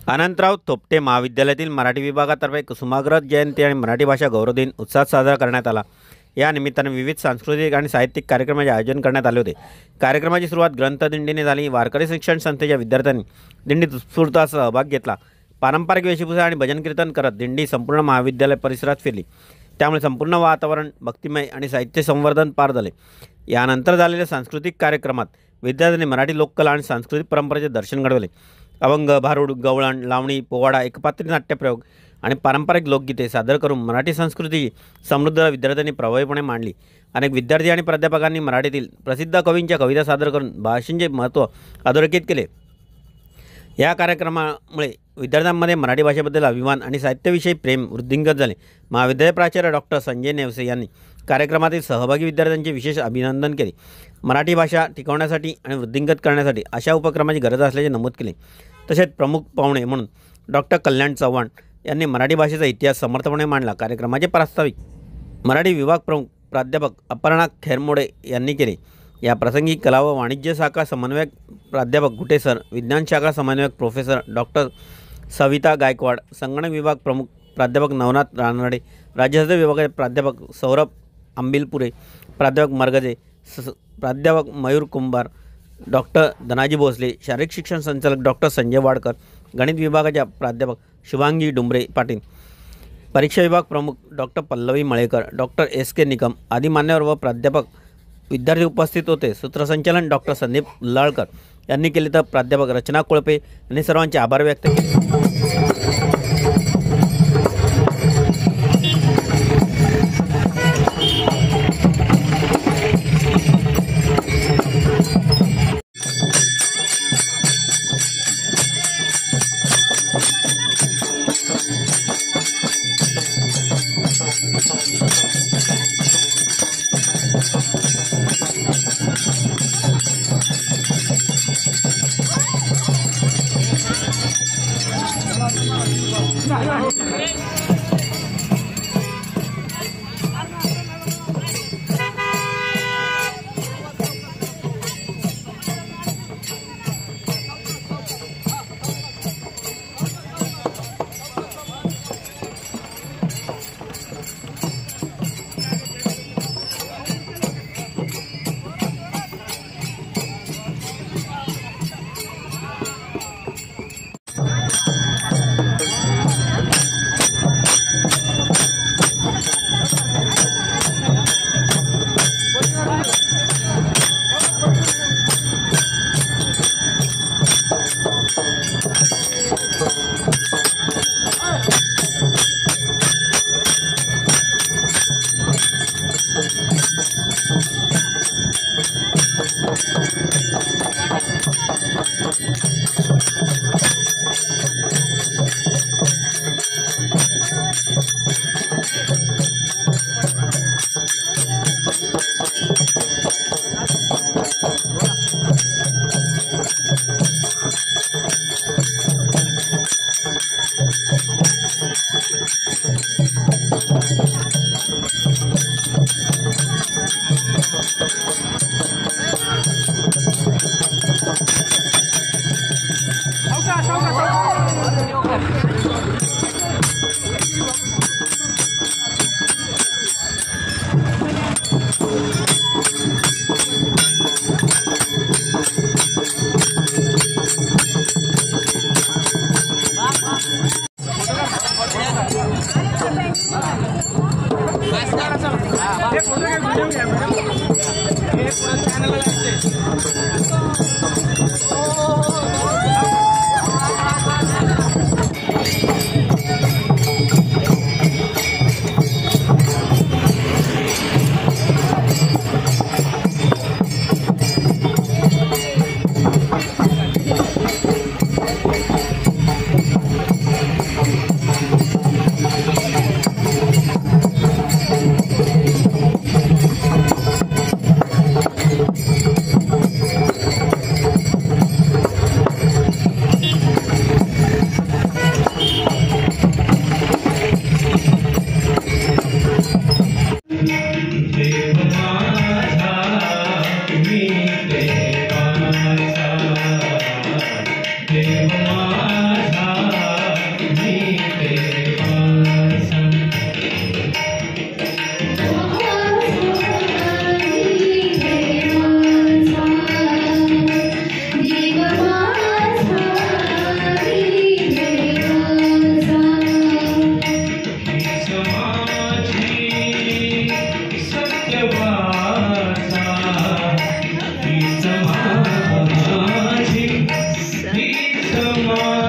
अनंतराव थोपटे महाविद्यालयातील मराठी विभागातर्फे कुसुमाग्रज जयंती आणि मराठी भाषा गौरव दिन उत्साहात साजरा करण्यात आला। या निमित्ताने विविध सांस्कृतिक आणि साहित्यिक कार्यक्रमांचे आयोजन करण्यात आले होते। कार्यक्रमाची सुरुवात ग्रंथदिंडीने झाली। वारकरी शिक्षण संस्थेच्या विद्यार्थ्यांनी दिंडीत उत्स्फूर्त सहभाग घेतला। पारंपरिक वेशभूषा आणि भजन कीर्तन करत दिंडी संपूर्ण महाविद्यालय परिसरात फिरली। त्यामुळे संपूर्ण वातावरण भक्तिमय आणि साहित्य संवर्धन पार झाले। यानंतर झालेल्या सांस्कृतिक कार्यक्रमात विद्यार्थ्यांनी मराठी लोककला आणि सांस्कृतिक परंपरेचे दर्शन घडवले। अभंग, भारुड, गवळण, लावणी, पोवाडा, एकपात्री नाट्यप्रयोग आणि पारंपरिक लोकगीते सादर करून मराठी संस्कृतीची समृद्ध विद्यार्थ्यांनी प्रभावीपणे मांडली। अनेक विद्यार्थी आणि प्राध्यापकांनी मराठीतील प्रसिद्ध कवींच्या कविता सादर करून भाषेचे महत्त्व अधोरेखित केले। या कार्यक्रमामुळे विद्यार्थ्यांमध्ये मराठी भाषेबद्दल अभिमान आणि साहित्याविषयी प्रेम वृद्धिंगत झाले। महाविद्यालय प्राचार्य डॉक्टर संजय नेवसे यांनी कार्यक्रमातील सहभागी विद्यार्थ्यांचे विशेष अभिनंदन केले। मराठी भाषा टिकवण्यासाठी आणि वृद्धिंगत करण्यासाठी अशा उपक्रमाची गरज असल्याचे नमूद केले। तसेच प्रमुख पाहुणे म्हणून डॉक्टर कल्याण चव्हाण यांनी मराठी भाषेचा इतिहास समर्थपणे मांडला। कार्यक्रमाचे प्रास्ताविक मराठी विभाग प्रमुख प्राध्यापक अपर्णा खैरमोडे यांनी केले। या प्रसंगी कला व वाणिज्य शाखा समन्वयक प्राध्यापक गुटे सर, विज्ञान शाखा समन्वयक प्रोफेसर डॉक्टर सविता गायकवाड, संगणक विभाग प्रमुख प्राध्यापक नवनाथ रानडे, राज्यशास्त्र विभागाचे प्राध्यापक सौरभ आंबिलपुरे, प्राध्यापक मरगजे, प्राध्यापक मयूर कुंभार, डॉक्टर धनाजी भोसले, शारीरिक शिक्षण संचालक डॉक्टर संजय वाडकर, गणित विभागाच्या प्राध्यापक शुभांगी डुंबरे पाटील, परीक्षा विभाग प्रमुख doctor Pallavi Malekar, doctor S K. Nikam आदी मान्यवर व प्राध्यापक विद्यार्थी उपस्थित होते। सूत्रसंचालन डॉक्टर संदीप उल्लाळकर यांनी केले तर प्राध्यापक रचना कोळपे यांनी सर्वांचे आभार व्यक्त केले। देव माझा समाज